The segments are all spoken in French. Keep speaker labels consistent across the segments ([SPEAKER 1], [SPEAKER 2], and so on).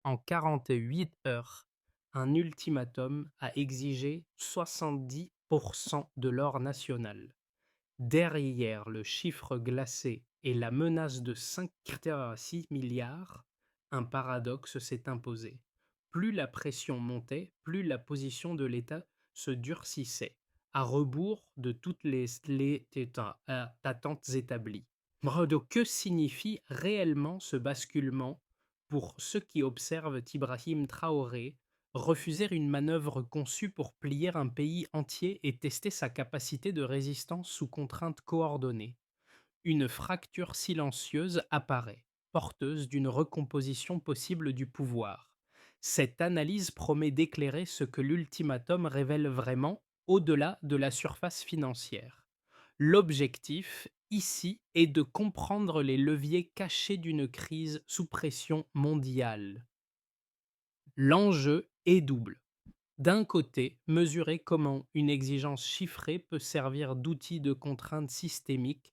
[SPEAKER 1] En 48 heures, un ultimatum a exigé 70% de l'or national. Derrière le chiffre glacé et la menace de 5,6 milliards, un paradoxe s'est imposé. Plus la pression montait, plus la position de l'État se durcissait, à rebours de toutes les attentes établies. Donc, que signifie réellement ce basculement pour ceux qui observent Ibrahim Traoré refuser une manœuvre conçue pour plier un pays entier et tester sa capacité de résistance sous contrainte coordonnée? Une fracture silencieuse apparaît, porteuse d'une recomposition possible du pouvoir. Cette analyse promet d'éclairer ce que l'ultimatum révèle vraiment au-delà de la surface financière. L'objectif, ici, est de comprendre les leviers cachés d'une crise sous pression mondiale. L'enjeu est double. D'un côté, mesurer comment une exigence chiffrée peut servir d'outil de contrainte systémique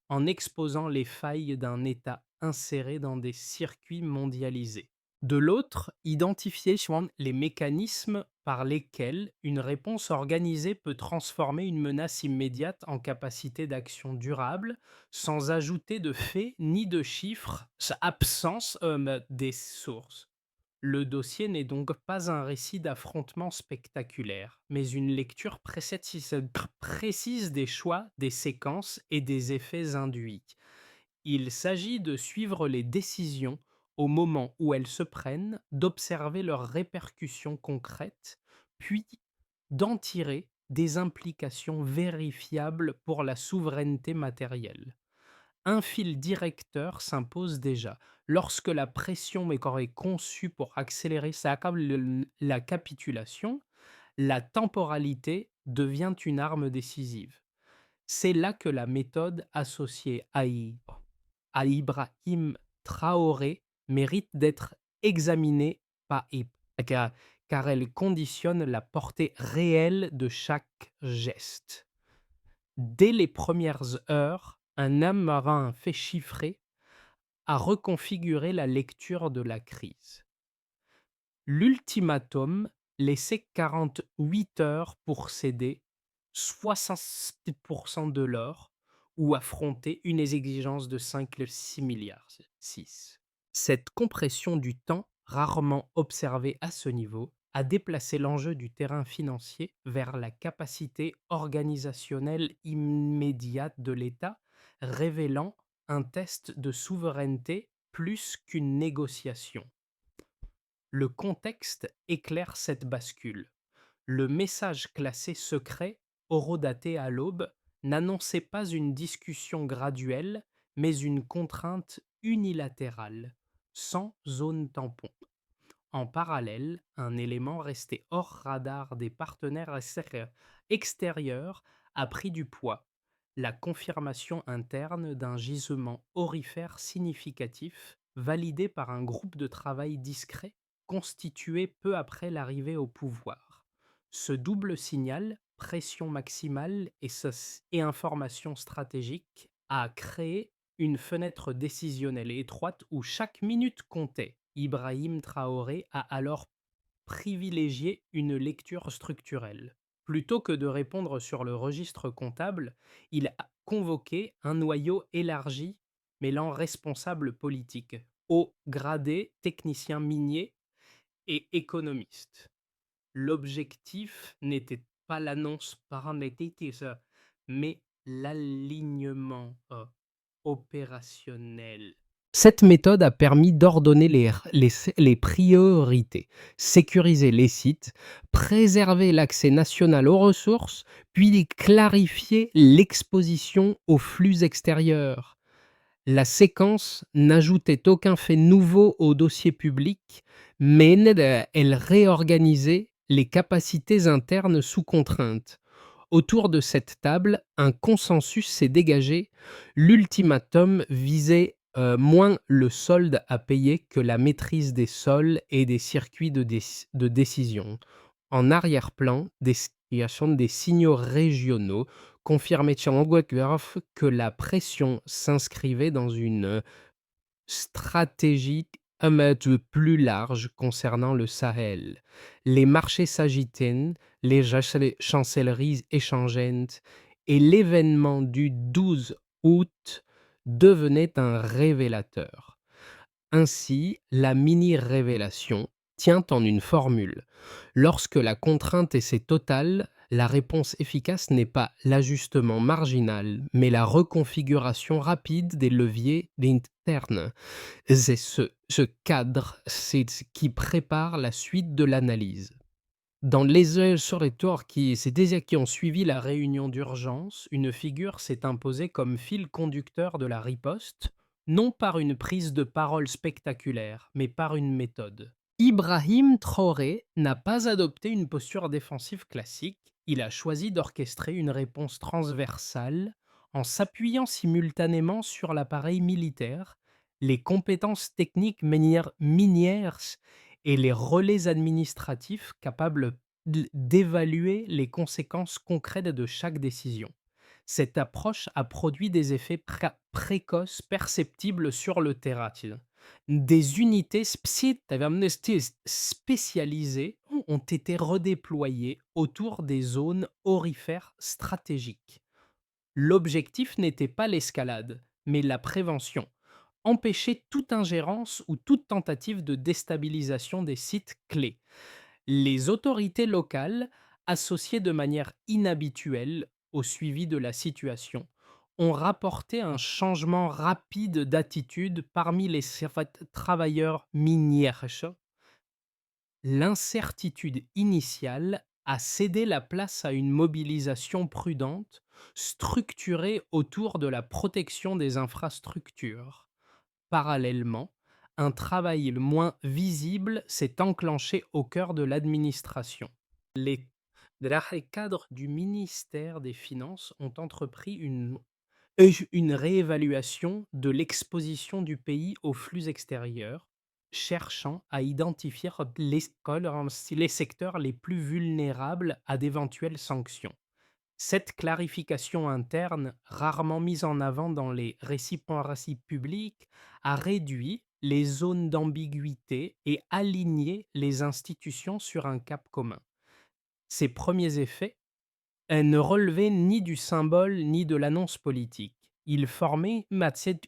[SPEAKER 1] en exposant les failles d'un État inséré dans des circuits mondialisés. De l'autre, identifier les mécanismes par lesquels une réponse organisée peut transformer une menace immédiate en capacité d'action durable, sans ajouter de faits ni de chiffres, absence des sources. Le dossier n'est donc pas un récit d'affrontement spectaculaire, mais une lecture précise des choix, des séquences et des effets induits. Il s'agit de suivre les décisions au moment où elles se prennent, d'observer leurs répercussions concrètes, puis d'en tirer des implications vérifiables pour la souveraineté matérielle. Un fil directeur s'impose déjà. Lorsque la pression est conçue pour accélérer la capitulation, la temporalité devient une arme décisive. C'est là que la méthode associée à Ibrahim Traoré mérite d'être examinée par car, car elle conditionne la portée réelle de chaque geste. Dès les premières heures, un amarin fait chiffrer a reconfiguré la lecture de la crise. L'ultimatum laissait 48 heures pour céder 60% de l'or ou affronter une exigence de 5,6 milliards. 6. Cette compression du temps, rarement observée à ce niveau, a déplacé l'enjeu du terrain financier vers la capacité organisationnelle immédiate de l'État, révélant un test de souveraineté plus qu'une négociation. Le contexte éclaire cette bascule. Le message classé secret, horodaté à l'aube, n'annonçait pas une discussion graduelle, mais une contrainte unilatérale, sans zone tampon. En parallèle, un élément resté hors radar des partenaires extérieurs a pris du poids: la confirmation interne d'un gisement aurifère significatif, validé par un groupe de travail discret constitué peu après l'arrivée au pouvoir. Ce double signal, pression maximale et information stratégique, a créé une fenêtre décisionnelle étroite où chaque minute comptait. Ibrahim Traoré a alors privilégié une lecture structurelle. Plutôt que de répondre sur le registre comptable, il a convoqué un noyau élargi mêlant responsables politiques, hauts gradés, techniciens miniers et économistes. L'objectif n'était pas l'annonce paramétrique, mais l'alignement opérationnel. Cette méthode a permis d'ordonner les priorités, sécuriser les sites, préserver l'accès national aux ressources, puis clarifier l'exposition aux flux extérieurs. La séquence n'ajoutait aucun fait nouveau au dossier public, mais elle réorganisait les capacités internes sous contrainte. Autour de cette table, un consensus s'est dégagé. L'ultimatum visait moins le solde à payer que la maîtrise des sols et des circuits de décision. En arrière-plan, des signaux régionaux confirmaient que la pression s'inscrivait dans une stratégie un mètre plus large concernant le Sahel. Les marchés s'agitaient, les chancelleries échangeaient, et l'événement du 12 août devenait un révélateur. Ainsi, la mini-révélation tient en une formule. Lorsque la contrainte est totale, la réponse efficace n'est pas l'ajustement marginal, mais la reconfiguration rapide des leviers internes. C'est ce cadre, c'est ce qui prépare la suite de l'analyse. Dans les heures sur les tours qui ont suivi la réunion d'urgence, une figure s'est imposée comme fil conducteur de la riposte, non par une prise de parole spectaculaire, mais par une méthode. Ibrahim Traoré n'a pas adopté une posture défensive classique, il a choisi d'orchestrer une réponse transversale en s'appuyant simultanément sur l'appareil militaire, les compétences techniques minières et les relais administratifs capables d'évaluer les conséquences concrètes de chaque décision. Cette approche a produit des effets précoces perceptibles sur le terrain. Des unités spécialisées ont été redéployées autour des zones aurifères stratégiques. L'objectif n'était pas l'escalade, mais la prévention. Empêcher toute ingérence ou toute tentative de déstabilisation des sites clés. Les autorités locales, associées de manière inhabituelle au suivi de la situation, ont rapporté un changement rapide d'attitude parmi les travailleurs miniers. L'incertitude initiale a cédé la place à une mobilisation prudente, structurée autour de la protection des infrastructures. Parallèlement, un travail le moins visible s'est enclenché au cœur de l'administration. Les cadres du ministère des Finances ont entrepris une réévaluation de l'exposition du pays aux flux extérieurs, cherchant à identifier les secteurs les plus vulnérables à d'éventuelles sanctions. Cette clarification interne, rarement mise en avant dans les récits publics, a réduit les zones d'ambiguïté et aligné les institutions sur un cap commun. Ces premiers effets ne relevaient ni du symbole ni de l'annonce politique. Ils formaient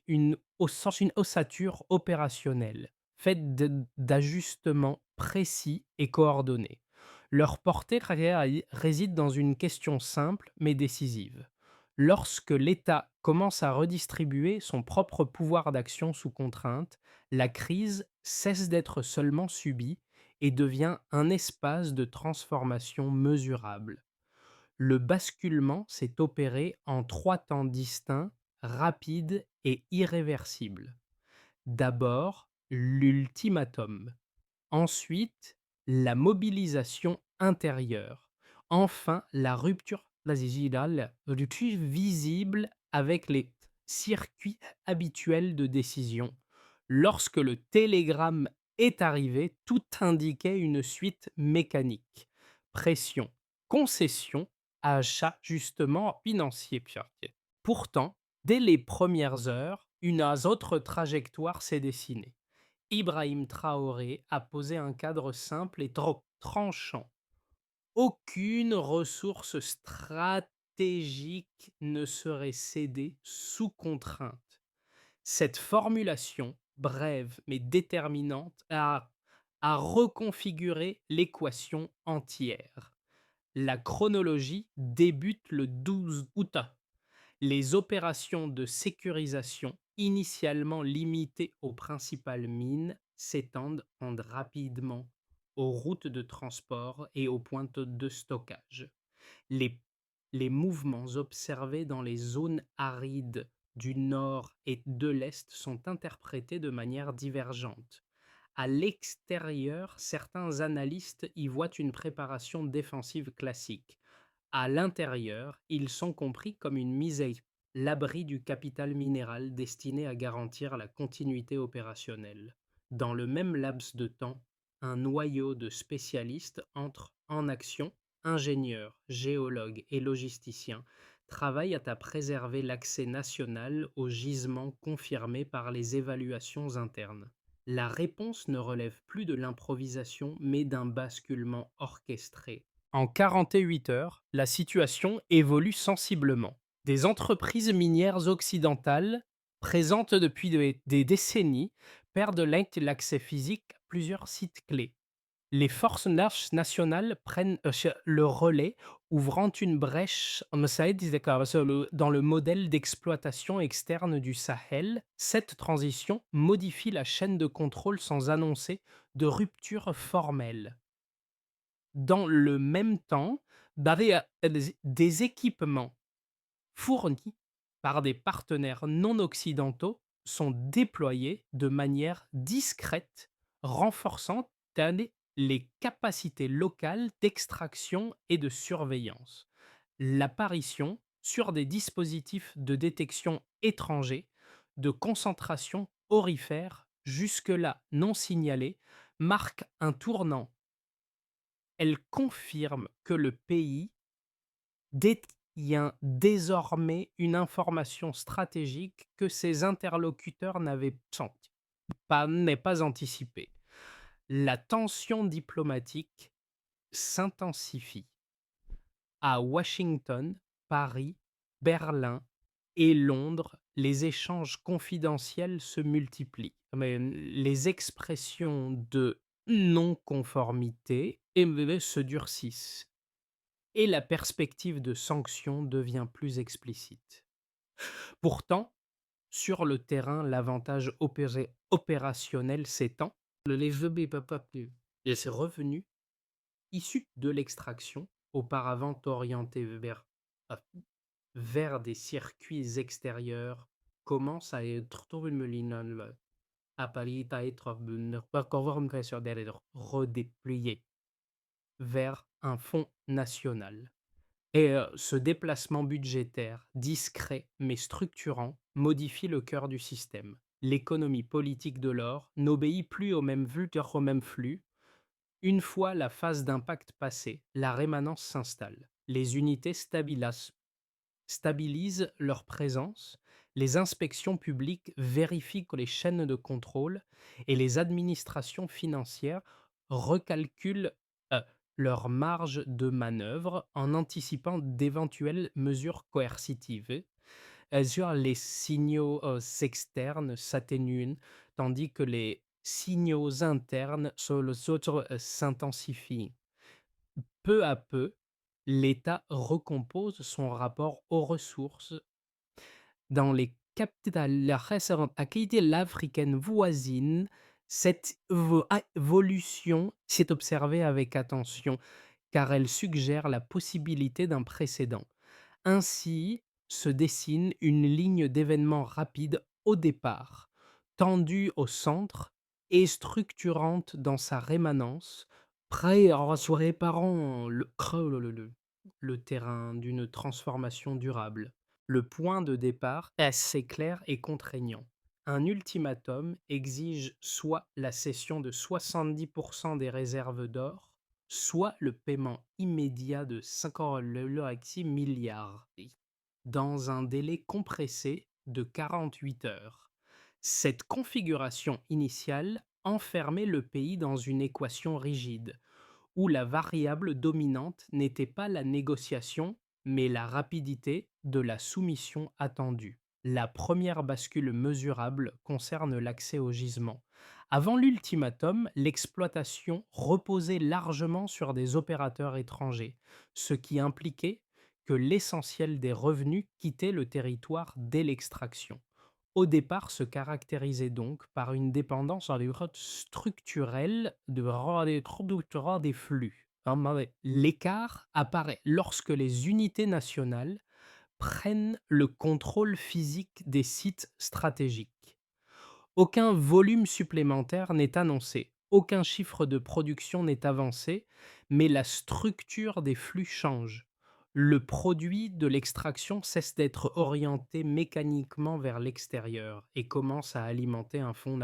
[SPEAKER 1] une ossature opérationnelle, faite d'ajustements précis et coordonnés. Leur portée réside dans une question simple mais décisive. Lorsque l'État commence à redistribuer son propre pouvoir d'action sous contrainte, la crise cesse d'être seulement subie et devient un espace de transformation mesurable. Le basculement s'est opéré en 3 temps distincts, rapides et irréversibles. D'abord, l'ultimatum. Ensuite, la mobilisation intérieure. Enfin, la rupture visible avec les circuits habituels de décision. Lorsque le télégramme est arrivé, tout indiquait une suite mécanique. Pression, concession, achat justement financier. Pourtant, dès les premières heures, une autre trajectoire s'est dessinée. Ibrahim Traoré a posé un cadre simple et tranchant. Aucune ressource stratégique ne serait cédée sous contrainte. Cette formulation, brève mais déterminante, a reconfiguré l'équation entière. La chronologie débute le 12 août. Les opérations de sécurisation, initialement limitées aux principales mines, s'étendent rapidement aux routes de transport et aux pointes de stockage. Les, les mouvements observés dans les zones arides du nord et de l'est sont interprétés de manière divergente. À l'extérieur, certains analystes y voient une préparation défensive classique. À l'intérieur, ils sont compris comme une mise à l'abri du capital minéral destiné à garantir la continuité opérationnelle. Dans le même laps de temps, un noyau de spécialistes entre en action, ingénieurs, géologues et logisticiens travaillent à préserver l'accès national aux gisements confirmés par les évaluations internes. La réponse ne relève plus de l'improvisation, mais d'un basculement orchestré. En 48 heures, la situation évolue sensiblement. Des entreprises minières occidentales, présentes depuis des décennies, perdent l'accès physique à plusieurs sites clés. Les forces nationales prennent le relais, ouvrant une brèche dans le modèle d'exploitation externe du Sahel. Cette transition modifie la chaîne de contrôle sans annoncer de rupture formelle. Dans le même temps, des équipements fournis par des partenaires non occidentaux sont déployés de manière discrète, renforçant les capacités locales d'extraction et de surveillance. L'apparition sur des dispositifs de détection étrangers de concentrations aurifères jusque-là non signalées marque un tournant. Elle confirme que le pays détient désormais une information stratégique que ses interlocuteurs n'avaient pas anticipée. La tension diplomatique s'intensifie. À Washington, Paris, Berlin et Londres, les échanges confidentiels se multiplient. Mais les expressions de non-conformité se durcissent et la perspective de sanctions devient plus explicite. Pourtant, sur le terrain, l'avantage opérationnel s'étend. Et ses revenus issus de l'extraction, auparavant orientés vers des circuits extérieurs, commencent à être redéployés vers un fonds national. Et ce déplacement budgétaire, discret mais structurant, modifie le cœur du système. L'économie politique de l'or n'obéit plus aux mêmes flux. Une fois la phase d'impact passée, la rémanence s'installe. Les unités stabilisent leur présence, les inspections publiques vérifient que les chaînes de contrôle et les administrations financières recalculent euh, leur marge de manœuvre en anticipant d'éventuelles mesures coercitives. Les signaux externes s'atténuent, tandis que les signaux internes s'intensifient. Peu à peu, l'État recompose son rapport aux ressources dans les capitales récentes activités africaines voisines. Cette évolution s'est observée avec attention car elle suggère la possibilité d'un précédent. Ainsi se dessine une ligne d'événements rapide au départ, tendue au centre et structurante dans sa rémanence, prêt à se réparant le terrain d'une transformation durable. Le point de départ est assez clair et contraignant. Un ultimatum exige soit la cession de 70% des réserves d'or, soit le paiement immédiat de 5,6 milliards dans un délai compressé de 48 heures. Cette configuration initiale enfermait le pays dans une équation rigide, où la variable dominante n'était pas la négociation, mais la rapidité de la soumission attendue. La première bascule mesurable concerne l'accès au gisement. Avant l'ultimatum, l'exploitation reposait largement sur des opérateurs étrangers, ce qui impliquait que l'essentiel des revenus quittait le territoire dès l'extraction. Au départ se caractérisait donc par une dépendance structurelle des flux. L'écart apparaît lorsque les unités nationales prennent le contrôle physique des sites stratégiques. Aucun volume supplémentaire n'est annoncé, aucun chiffre de production n'est avancé, mais la structure des flux change. Le produit de l'extraction cesse d'être orienté mécaniquement vers l'extérieur et commence à alimenter un fonds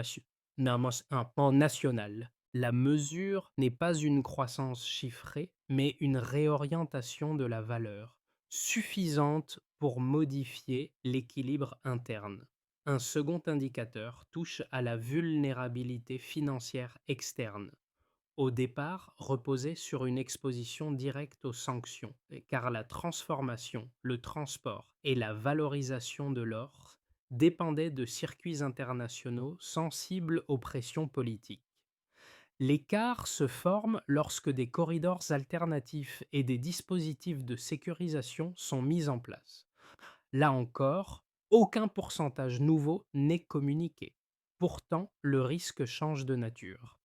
[SPEAKER 1] national. La mesure n'est pas une croissance chiffrée, mais une réorientation de la valeur, suffisante pour modifier l'équilibre interne. Un second indicateur touche à la vulnérabilité financière externe. Au départ, reposait sur une exposition directe aux sanctions, car la transformation, le transport et la valorisation de l'or dépendaient de circuits internationaux sensibles aux pressions politiques. L'écart se forme lorsque des corridors alternatifs et des dispositifs de sécurisation sont mis en place. Là encore, aucun pourcentage nouveau n'est communiqué. Pourtant, le risque change de nature.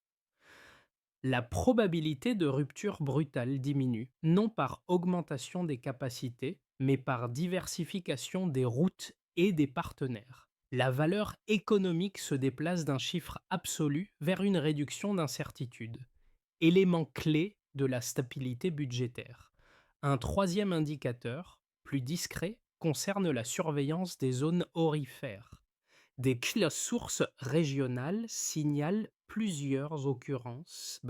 [SPEAKER 1] La probabilité de rupture brutale diminue, non par augmentation des capacités, mais par diversification des routes et des partenaires. La valeur économique se déplace d'un chiffre absolu vers une réduction d'incertitude, élément clé de la stabilité budgétaire. Un troisième indicateur, plus discret, concerne la surveillance des zones aurifères. Des sources régionales signalent plusieurs occurrences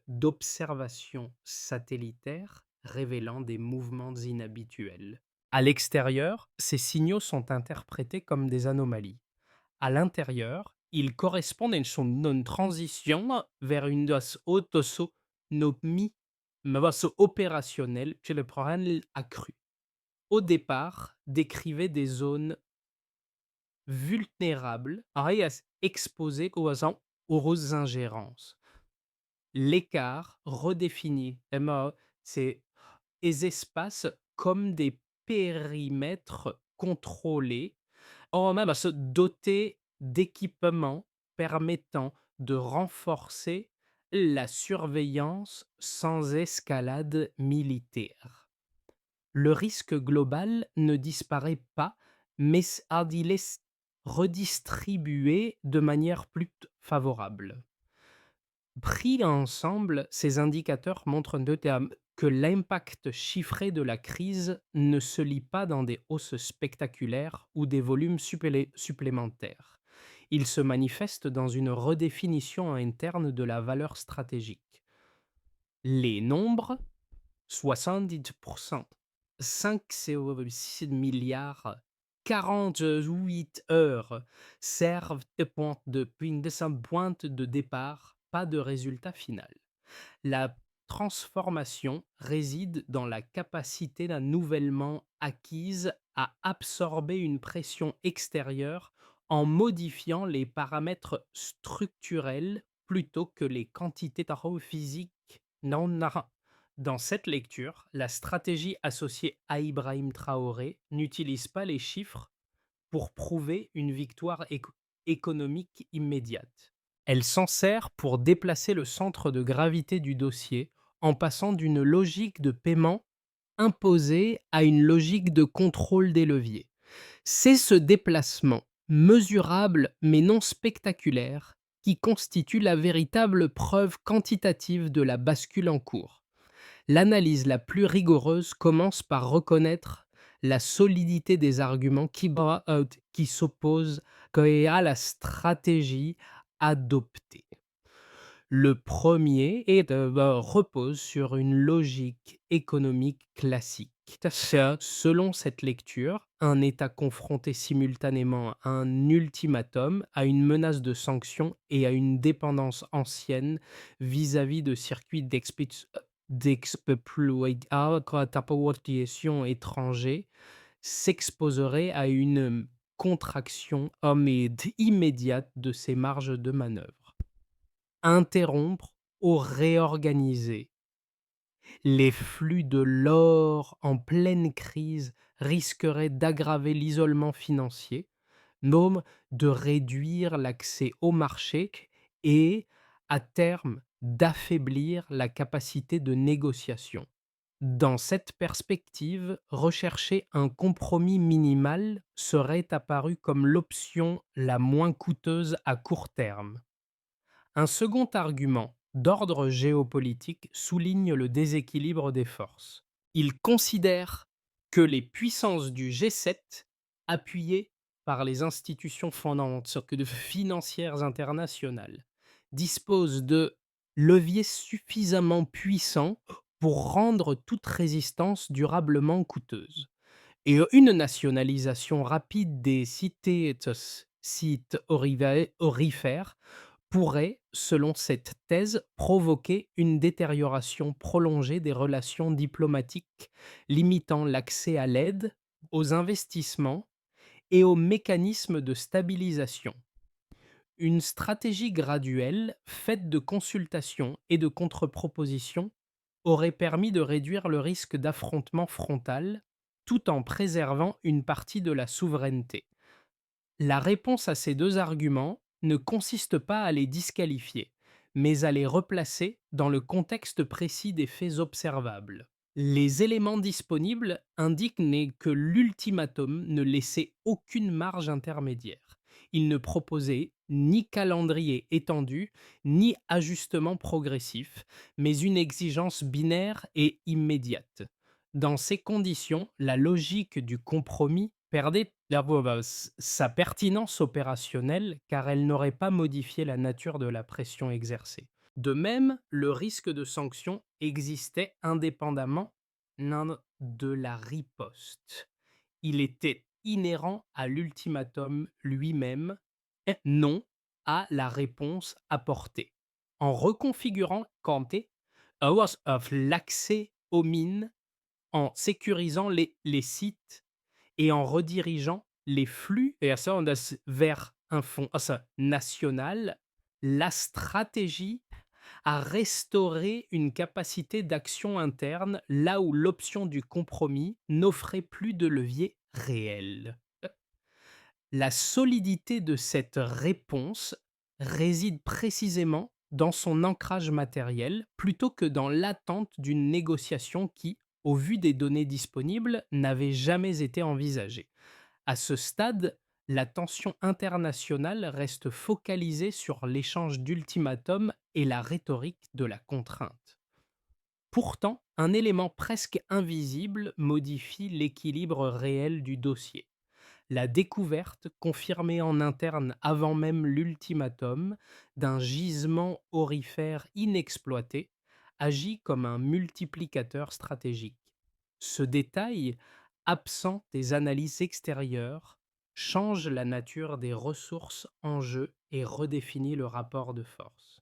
[SPEAKER 1] d'observations satellitaires révélant des mouvements inhabituels. À l'extérieur, ces signaux sont interprétés comme des anomalies. À l'intérieur, ils correspondent à une transition vers une autonomie opérationnelle chez le programme accru. Au départ, décrivait des zones vulnérables, exposées aux ingérences. L'écart redéfinit ces espaces comme des périmètres contrôlés, même à se doter d'équipements permettant de renforcer la surveillance sans escalade militaire. Le risque global ne disparaît pas, mais il est redistribué de manière plus favorable. Pris ensemble, ces indicateurs montrent que l'impact chiffré de la crise ne se lie pas dans des hausses spectaculaires ou des volumes supplémentaires. Il se manifeste dans une redéfinition interne de la valeur stratégique. Les nombres 70%, 5,6 milliards, 48 heures servent de pointe de départ, pas de résultat final. La transformation réside dans la capacité d'un nouvellement acquise à absorber une pression extérieure en modifiant les paramètres structurels plutôt que les quantités physiques non. Dans cette lecture, la stratégie associée à Ibrahim Traoré n'utilise pas les chiffres pour prouver une victoire économique immédiate. Elle s'en sert pour déplacer le centre de gravité du dossier en passant d'une logique de paiement imposée à une logique de contrôle des leviers. C'est ce déplacement, mesurable mais non spectaculaire, qui constitue la véritable preuve quantitative de la bascule en cours. L'analyse la plus rigoureuse commence par reconnaître la solidité des arguments qui s'opposent à la stratégie adoptée. Le premier repose sur une logique économique classique. Selon cette lecture, un État confronté simultanément à un ultimatum, à une menace de sanctions et à une dépendance ancienne vis-à-vis de circuits d'expropriation étrangers s'exposerait à une contraction immédiate de ses marges de manœuvre. Interrompre ou réorganiser les flux de l'or en pleine crise risquerait d'aggraver l'isolement financier, non de réduire l'accès au marché et, à terme, d'affaiblir la capacité de négociation. Dans cette perspective, rechercher un compromis minimal serait apparu comme l'option la moins coûteuse à court terme. Un second argument, d'ordre géopolitique, souligne le déséquilibre des forces. Il considère que les puissances du G7, appuyées par les institutions financières internationales, disposent de leviers suffisamment puissants pour rendre toute résistance durablement coûteuse. Et une nationalisation rapide des sites aurifères pourrait, selon cette thèse, provoquer une détérioration prolongée des relations diplomatiques, limitant l'accès à l'aide, aux investissements et aux mécanismes de stabilisation. Une stratégie graduelle, faite de consultations et de contre-propositions, aurait permis de réduire le risque d'affrontement frontal, tout en préservant une partie de la souveraineté. La réponse à ces 2 arguments ne consiste pas à les disqualifier, mais à les replacer dans le contexte précis des faits observables. Les éléments disponibles indiquent que l'ultimatum ne laissait aucune marge intermédiaire. Il ne proposait ni calendrier étendu, ni ajustement progressif, mais une exigence binaire et immédiate. Dans ces conditions, la logique du compromis perdait sa pertinence opérationnelle car elle n'aurait pas modifié la nature de la pression exercée. De même, le risque de sanction existait indépendamment de la riposte. Il était inhérent à l'ultimatum lui-même, et non à la réponse apportée. En reconfigurant Kanté, Hours of l'accès aux mines, en sécurisant les sites et en redirigeant les flux vers un fonds national, la stratégie a restauré une capacité d'action interne là où l'option du compromis n'offrait plus de levier réel. La solidité de cette réponse réside précisément dans son ancrage matériel plutôt que dans l'attente d'une négociation qui, au vu des données disponibles, n'avait jamais été envisagée. À ce stade, la tension internationale reste focalisée sur l'échange d'ultimatums et la rhétorique de la contrainte. Pourtant, un élément presque invisible modifie l'équilibre réel du dossier. La découverte, confirmée en interne avant même l'ultimatum, d'un gisement aurifère inexploité agit comme un multiplicateur stratégique. Ce détail, absent des analyses extérieures, change la nature des ressources en jeu et redéfinit le rapport de force.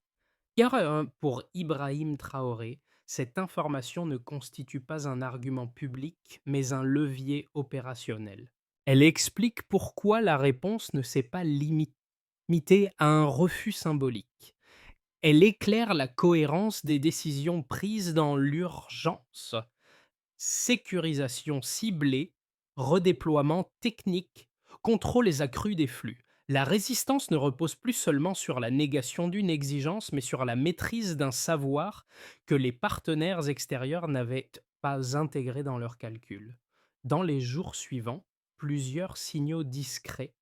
[SPEAKER 1] Car pour Ibrahim Traoré, cette information ne constitue pas un argument public, mais un levier opérationnel. Elle explique pourquoi la réponse ne s'est pas limitée à un refus symbolique. Elle éclaire la cohérence des décisions prises dans l'urgence. Sécurisation ciblée, redéploiement technique, contrôles accrus des flux. La résistance ne repose plus seulement sur la négation d'une exigence, mais sur la maîtrise d'un savoir que les partenaires extérieurs n'avaient pas intégré dans leurs calculs. Dans les jours suivants, plusieurs signaux discrets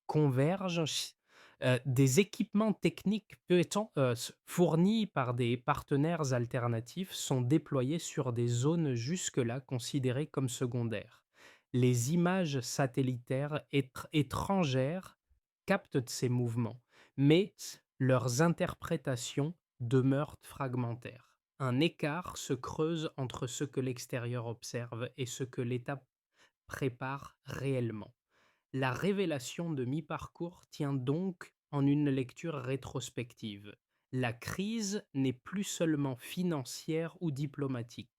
[SPEAKER 1] convergent, des équipements techniques fournis par des partenaires alternatifs sont déployés sur des zones jusque-là considérées comme secondaires. Les images satellitaires étrangères captent ces mouvements, mais leurs interprétations demeurent fragmentaires. Un écart se creuse entre ce que l'extérieur observe et ce que l'État prépare réellement. La révélation de mi-parcours tient donc en une lecture rétrospective. La crise n'est plus seulement financière ou diplomatique.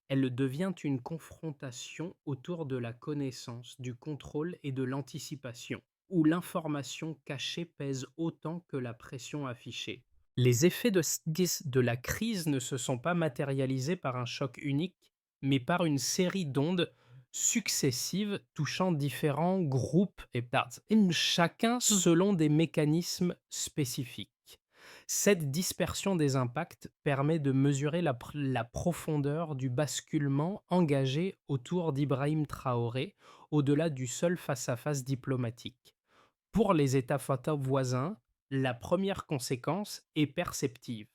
[SPEAKER 1] Elle devient une confrontation autour de la connaissance, du contrôle et de l'anticipation, où l'information cachée pèse autant que la pression affichée. Les effets de la crise ne se sont pas matérialisés par un choc unique, mais par une série d'ondes successives touchant différents groupes et chacun selon des mécanismes spécifiques. Cette dispersion des impacts permet de mesurer la profondeur du basculement engagé autour d'Ibrahim Traoré, au-delà du seul face-à-face diplomatique. Pour les États voisins, la première conséquence est perceptive.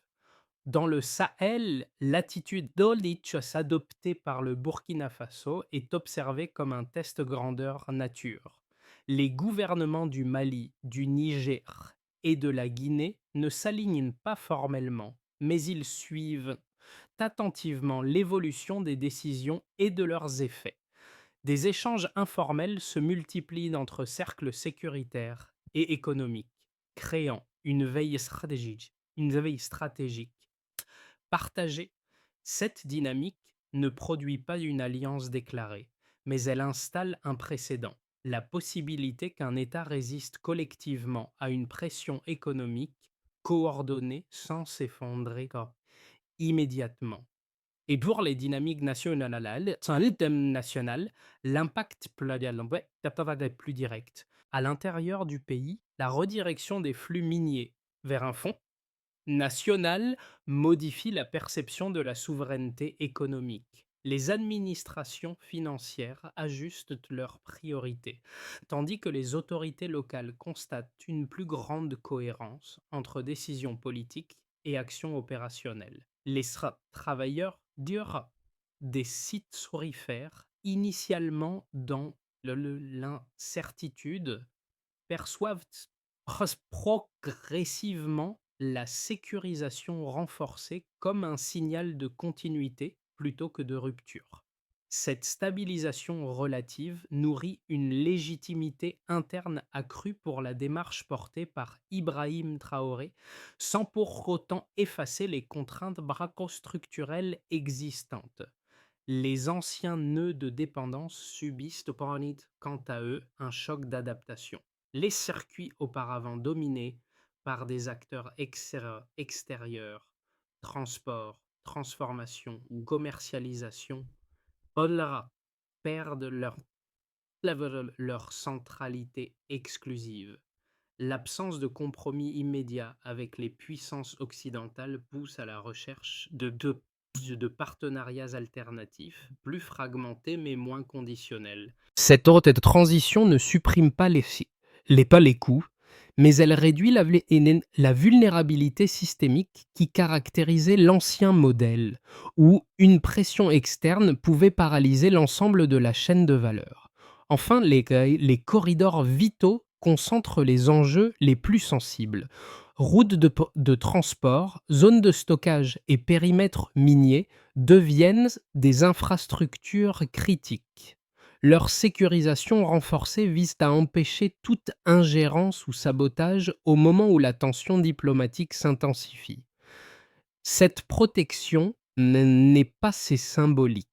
[SPEAKER 1] Dans le Sahel, l'attitude d'Olitch adoptée par le Burkina Faso est observée comme un test grandeur nature. Les gouvernements du Mali, du Niger et de la Guinée ne s'alignent pas formellement, mais ils suivent attentivement l'évolution des décisions et de leurs effets. Des échanges informels se multiplient entre cercles sécuritaires et économiques, créant une veille stratégique partagée. Cette dynamique ne produit pas une alliance déclarée, mais elle installe un précédent, la possibilité qu'un État résiste collectivement à une pression économique coordonnée sans s'effondrer immédiatement. Et pour les dynamiques nationales, sur un rythme national, l'impact peut être plus direct. À l'intérieur du pays, la redirection des flux miniers vers un fonds national modifie la perception de la souveraineté économique. Les administrations financières ajustent leurs priorités, tandis que les autorités locales constatent une plus grande cohérence entre décisions politiques et actions opérationnelles. Les travailleurs durs des sites sourifères, initialement dans l'incertitude, perçoivent progressivement la sécurisation renforcée comme un signal de continuité plutôt que de rupture. Cette stabilisation relative nourrit une légitimité interne accrue pour la démarche portée par Ibrahim Traoré, sans pour autant effacer les contraintes braco-structurelles existantes. Les anciens nœuds de dépendance subissent quant à eux un choc d'adaptation. Les circuits auparavant dominés par des acteurs extérieurs, transport, transformation ou commercialisation, Pollara perdent leur centralité exclusive. L'absence de compromis immédiat avec les puissances occidentales pousse à la recherche de partenariats alternatifs, plus fragmentés mais moins conditionnels. Cette haute transition ne supprime pas les coûts, mais elle réduit la vulnérabilité systémique qui caractérisait l'ancien modèle, où une pression externe pouvait paralyser l'ensemble de la chaîne de valeur. Enfin, les corridors vitaux concentrent les enjeux les plus sensibles. Routes de transport, zones de stockage et périmètres miniers deviennent des infrastructures critiques. Leur sécurisation renforcée vise à empêcher toute ingérence ou sabotage au moment où la tension diplomatique s'intensifie. Cette protection n'est pas si symbolique.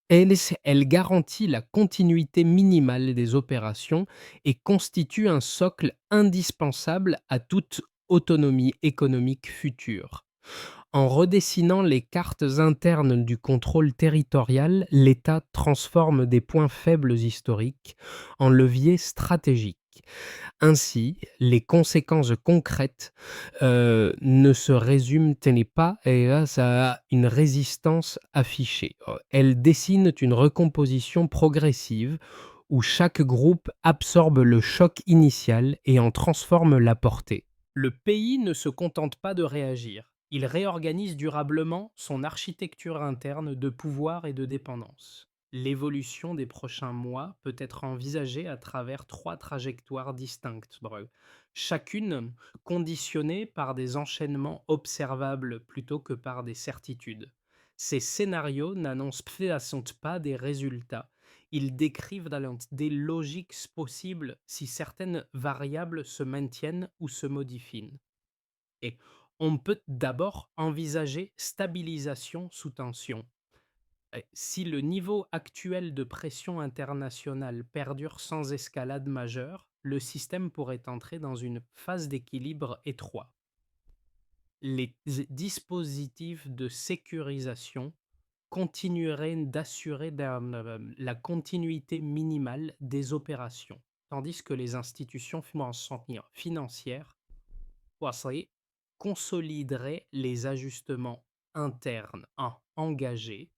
[SPEAKER 1] Elle garantit la continuité minimale des opérations et constitue un socle indispensable à toute autonomie économique future. En redessinant les cartes internes du contrôle territorial, l'État transforme des points faibles historiques en leviers stratégiques. Ainsi, les conséquences concrètes ne se résument pas à une résistance affichée. Elles dessinent une recomposition progressive où chaque groupe absorbe le choc initial et en transforme la portée. Le pays ne se contente pas de réagir, il réorganise durablement son architecture interne de pouvoir et de dépendance. L'évolution des prochains mois peut être envisagée à travers trois trajectoires distinctes, chacune conditionnée par des enchaînements observables plutôt que par des certitudes. Ces scénarios n'annoncent pas des résultats, ils décrivent des logiques possibles si certaines variables se maintiennent ou se modifient. Et on peut d'abord envisager stabilisation sous tension. Si le niveau actuel de pression internationale perdure sans escalade majeure, le système pourrait entrer dans une phase d'équilibre étroit. Les dispositifs de sécurisation continueraient d'assurer la continuité minimale des opérations, tandis que les institutions financières consolideraient les ajustements internes engagés.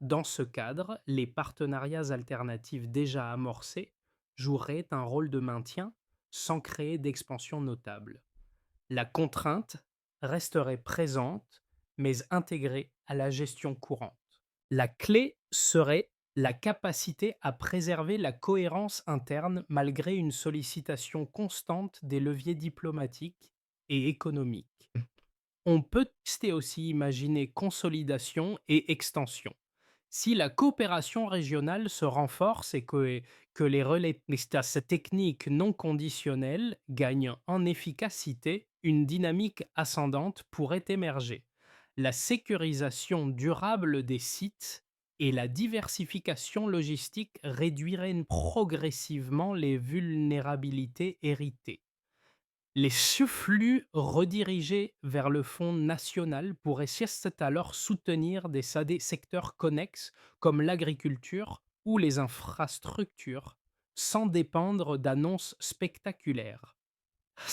[SPEAKER 1] Dans ce cadre, les partenariats alternatifs déjà amorcés joueraient un rôle de maintien sans créer d'expansion notable. La contrainte resterait présente, mais intégrée à la gestion courante. La clé serait la capacité à préserver la cohérence interne malgré une sollicitation constante des leviers diplomatiques et économiques. On peut aussi imaginer consolidation et extension. Si la coopération régionale se renforce et que les relais ces techniques non conditionnelles gagnent en efficacité, une dynamique ascendante pourrait émerger. La sécurisation durable des sites et la diversification logistique réduiraient progressivement les vulnérabilités héritées. Les surflux redirigés vers le Fonds national pourraient alors soutenir des secteurs connexes comme l'agriculture ou les infrastructures, sans dépendre d'annonces spectaculaires.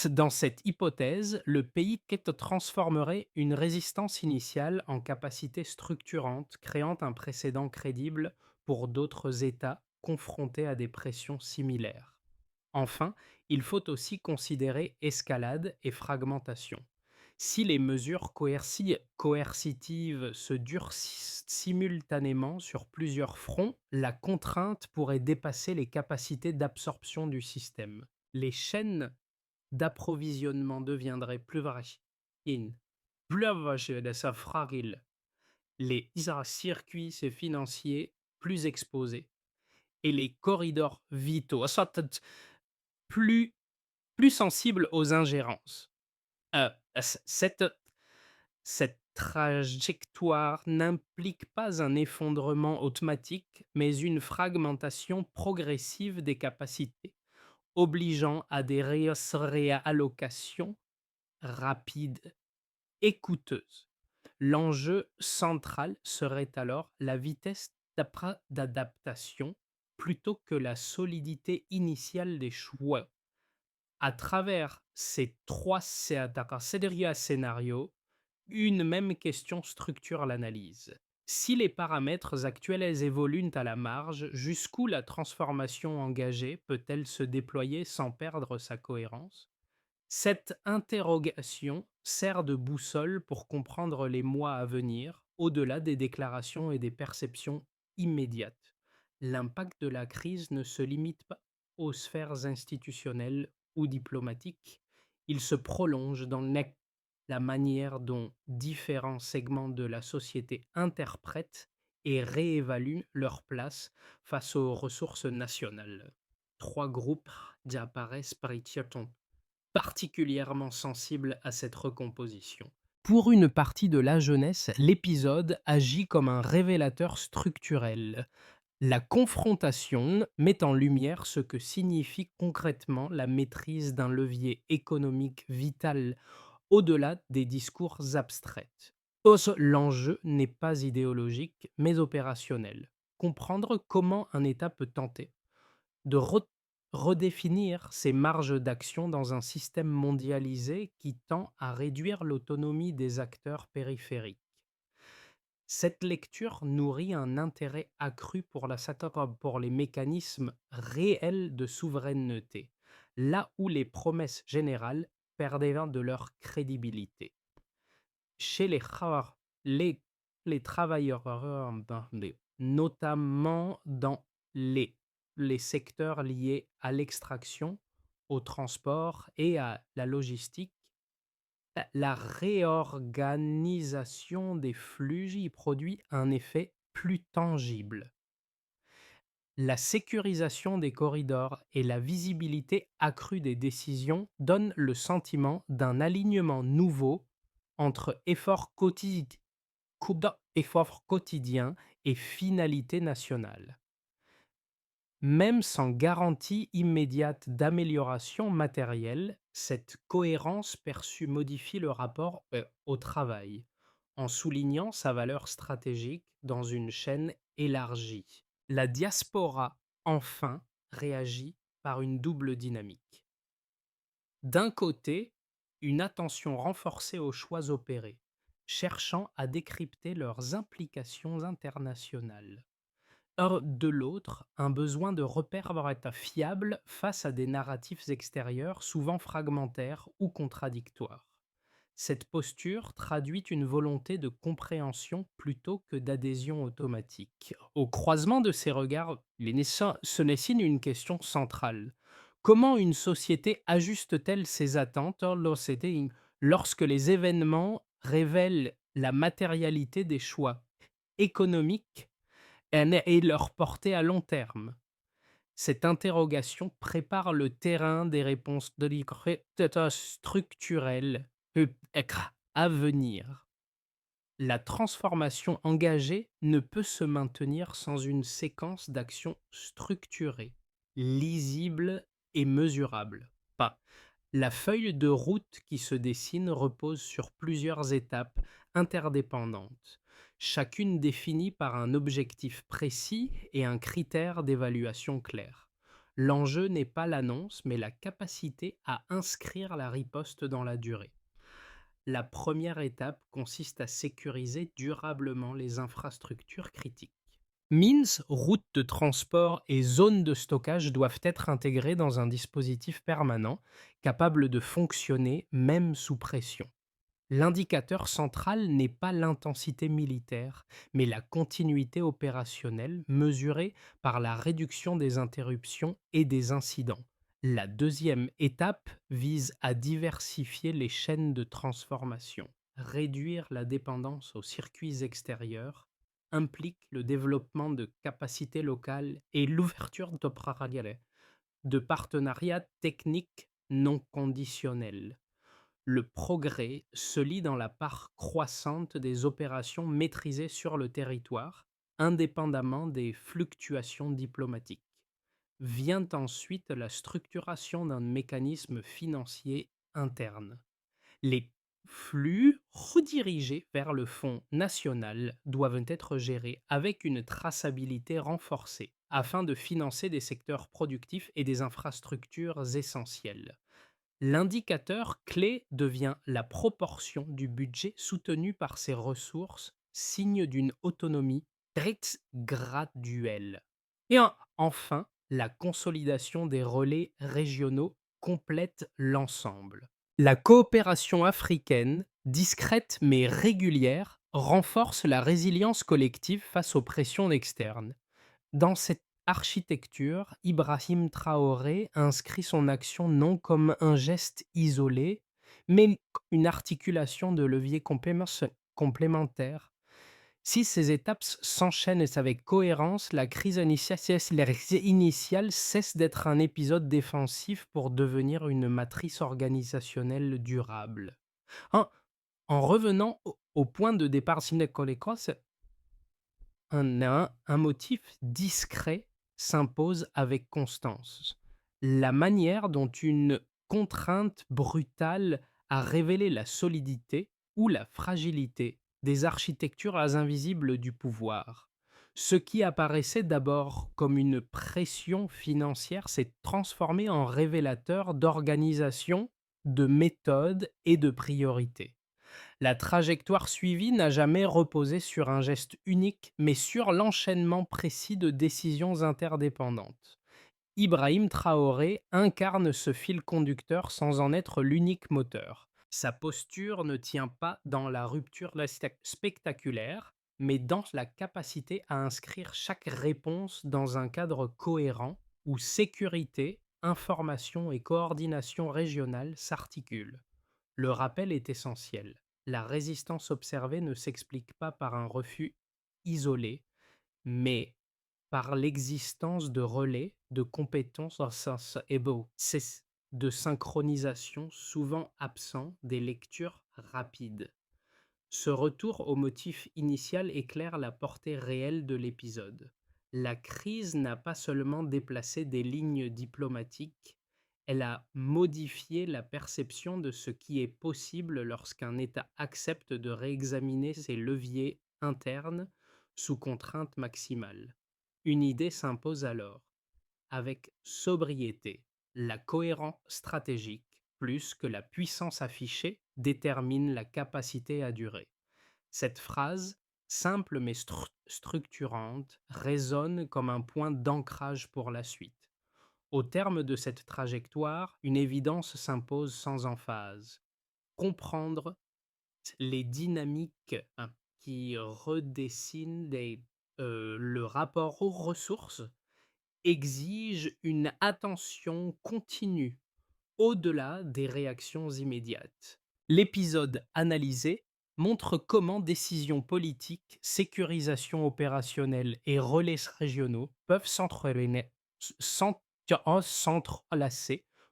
[SPEAKER 1] Dans cette hypothèse, le pays transformerait une résistance initiale en capacité structurante, créant un précédent crédible pour d'autres États confrontés à des pressions similaires. Enfin, il faut aussi considérer escalade et fragmentation. Si les mesures coercitives se durcissent simultanément sur plusieurs fronts, la contrainte pourrait dépasser les capacités d'absorption du système. Les chaînes d'approvisionnement deviendraient plus fragiles, les circuits financiers plus exposés et les corridors vitaux plus plus sensible aux ingérences. Cette trajectoire n'implique pas un effondrement automatique, mais une fragmentation progressive des capacités, obligeant à des réallocations rapides et coûteuses. L'enjeu central serait alors la vitesse d'adaptation plutôt que la solidité initiale des choix. À travers ces 3 scénarios, une même question structure l'analyse. Si les paramètres actuels évoluent à la marge, jusqu'où la transformation engagée peut-elle se déployer sans perdre sa cohérence? Cette interrogation sert de boussole pour comprendre les mois à venir, au-delà des déclarations et des perceptions immédiates. L'impact de la crise ne se limite pas aux sphères institutionnelles ou diplomatiques, il se prolonge dans la manière dont différents segments de la société interprètent et réévaluent leur place face aux ressources nationales. Trois groupes apparaissent particulièrement sensible à cette recomposition. Pour une partie de la jeunesse, l'épisode agit comme un révélateur structurel. La confrontation met en lumière ce que signifie concrètement la maîtrise d'un levier économique vital au-delà des discours abstraits. L'enjeu n'est pas idéologique, mais opérationnel. Comprendre comment un État peut tenter de redéfinir ses marges d'action dans un système mondialisé qui tend à réduire l'autonomie des acteurs périphériques. Cette lecture nourrit un intérêt accru pour les mécanismes réels de souveraineté, là où les promesses générales perdaient de leur crédibilité. Chez les, les travailleurs, notamment dans les secteurs liés à l'extraction, au transport et à la logistique, la réorganisation des flux y produit un effet plus tangible. La sécurisation des corridors et la visibilité accrue des décisions donnent le sentiment d'un alignement nouveau entre effort quotidien et finalité nationale. Même sans garantie immédiate d'amélioration matérielle, cette cohérence perçue modifie le rapport au travail, en soulignant sa valeur stratégique dans une chaîne élargie. La diaspora, enfin, réagit par une double dynamique. D'un côté, une attention renforcée aux choix opérés, cherchant à décrypter leurs implications internationales. Or, de l'autre, un besoin de repères fiables face à des narratifs extérieurs souvent fragmentaires ou contradictoires. Cette posture traduit une volonté de compréhension plutôt que d'adhésion automatique. Au croisement de ces regards, se dessine une question centrale. Comment une société ajuste-t-elle ses attentes lorsque les événements révèlent la matérialité des choix économiques et leur portée à long terme. Cette interrogation prépare le terrain des réponses structurelles à venir. La transformation engagée ne peut se maintenir sans une séquence d'actions structurées, lisibles et mesurables. Pas. La feuille de route qui se dessine repose sur plusieurs étapes interdépendantes, chacune définie par un objectif précis et un critère d'évaluation clair. L'enjeu n'est pas l'annonce, mais la capacité à inscrire la riposte dans la durée. La première étape consiste à sécuriser durablement les infrastructures critiques. Mines, routes de transport et zones de stockage doivent être intégrées dans un dispositif permanent, capable de fonctionner même sous pression. L'indicateur central n'est pas l'intensité militaire, mais la continuité opérationnelle mesurée par la réduction des interruptions et des incidents. La deuxième étape vise à diversifier les chaînes de transformation. Réduire la dépendance aux circuits extérieurs implique le développement de capacités locales et l'ouverture de partenariats techniques non conditionnels. Le progrès se lit dans la part croissante des opérations maîtrisées sur le territoire, indépendamment des fluctuations diplomatiques. Vient ensuite la structuration d'un mécanisme financier interne. Les flux redirigés vers le fonds national doivent être gérés avec une traçabilité renforcée afin de financer des secteurs productifs et des infrastructures essentielles. L'indicateur clé devient la proportion du budget soutenu par ces ressources, signe d'une autonomie très graduelle. Et enfin, la consolidation des relais régionaux complète l'ensemble. La coopération africaine, discrète mais régulière, renforce la résilience collective face aux pressions externes. Dans cette architecture, Ibrahim Traoré inscrit son action non comme un geste isolé, mais une articulation de leviers complémentaires. Si ces étapes s'enchaînent avec cohérence, la crise initiale cesse d'être un épisode défensif pour devenir une matrice organisationnelle durable. En, en revenant au point de départ, un motif discret s'impose avec constance. La manière dont une contrainte brutale a révélé la solidité ou la fragilité des architectures invisibles du pouvoir. Ce qui apparaissait d'abord comme une pression financière s'est transformé en révélateur d'organisation, de méthode et de priorité. La trajectoire suivie n'a jamais reposé sur un geste unique, mais sur l'enchaînement précis de décisions interdépendantes. Ibrahim Traoré incarne ce fil conducteur sans en être l'unique moteur. Sa posture ne tient pas dans la rupture spectaculaire, mais dans la capacité à inscrire chaque réponse dans un cadre cohérent où sécurité, information et coordination régionale s'articulent. Le rappel est essentiel. La résistance observée ne s'explique pas par un refus isolé, mais par l'existence de relais, de compétences de synchronisation souvent absents des lectures rapides. Ce retour au motif initial éclaire la portée réelle de l'épisode. La crise n'a pas seulement déplacé des lignes diplomatiques, elle a modifié la perception de ce qui est possible lorsqu'un État accepte de réexaminer ses leviers internes sous contrainte maximale. Une idée s'impose alors, avec sobriété. La cohérence stratégique, plus que la puissance affichée, détermine la capacité à durer. Cette phrase, simple mais structurante, résonne comme un point d'ancrage pour la suite. Au terme de cette trajectoire, une évidence s'impose sans emphase. Comprendre les dynamiques qui redessinent le rapport aux ressources exige une attention continue au-delà des réactions immédiates. L'épisode analysé montre comment décisions politiques, sécurisation opérationnelle et relais régionaux peuvent s'entrelacer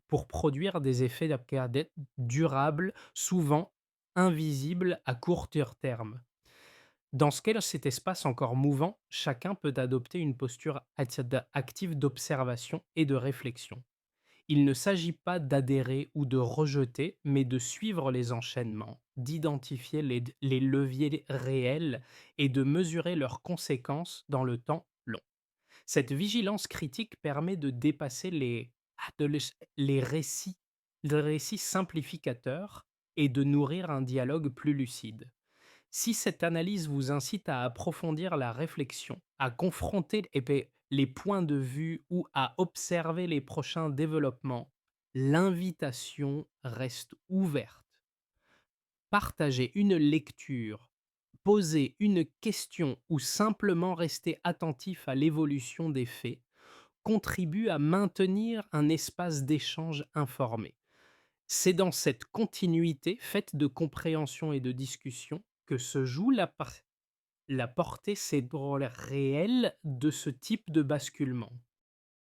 [SPEAKER 1] pour produire des effets d'arcade durables, souvent invisibles à court terme. Dans cet espace encore mouvant, chacun peut adopter une posture active d'observation et de réflexion. Il ne s'agit pas d'adhérer ou de rejeter, mais de suivre les enchaînements, d'identifier les leviers réels et de mesurer leurs conséquences dans le temps long. Cette vigilance critique permet de dépasser les récits simplificateurs et de nourrir un dialogue plus lucide. Si cette analyse vous incite à approfondir la réflexion, à confronter les points de vue ou à observer les prochains développements, l'invitation reste ouverte. Partager une lecture, poser une question ou simplement rester attentif à l'évolution des faits contribue à maintenir un espace d'échange informé. C'est dans cette continuité faite de compréhension et de discussion que se joue la portée cérébrale réelle de ce type de basculement.